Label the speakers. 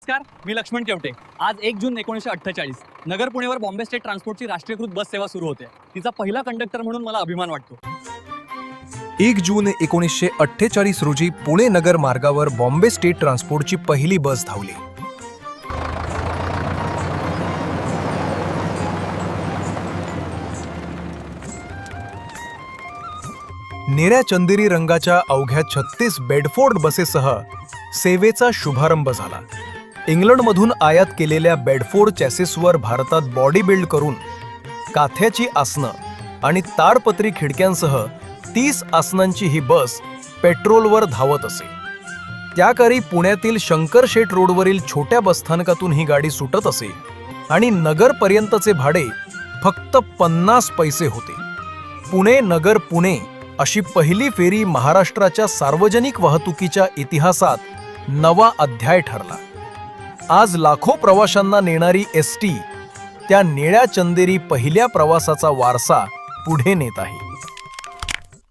Speaker 1: नमस्कार, मी लक्ष्मण केवटे. आज 1 जून 1948 नगर पुणेवर बॉम्बे स्टेट ट्रान्सपोर्टची राष्ट्रीयकृत बस सेवा सुरू होते. तिचा पहिला कंडक्टर म्हणून मला अभिमान वाटतो.
Speaker 2: 1 जून 1948 रोजी पुणे नगर मार्गावर बॉम्बे स्टेट ट्रान्सपोर्टची पहिली बस धावली. निळ्या चंदेरी रंगाच्या अवघ्या 36 बेडफोर्ड बसेसह सेवेचा शुभारंभ झाला. इंग्लंडमधून आयात केलेल्या बेडफोर्ड चॅसिसवर भारतात बॉडी बिल्ड करून काथ्याची आसनं आणि ताडपत्री खिडक्यांसह 30 आसनांची ही बस पेट्रोलवर धावत असे. त्याकाळी पुण्यातील शंकरशेठ रोडवरील छोट्या बसस्थानकातून ही गाडी सुटत असे आणि नगरपर्यंतचे भाडे फक्त 50 पैसे होते. पुणे नगर पुणे अशी पहिली फेरी महाराष्ट्राच्या सार्वजनिक वाहतुकीच्या इतिहासात नवा अध्याय ठरला. आज लाखो प्रवाशांना नेणारी एसटी त्या निळ्या चंदेरी पहिल्या प्रवासाचा वारसा पुढे नेत आहे.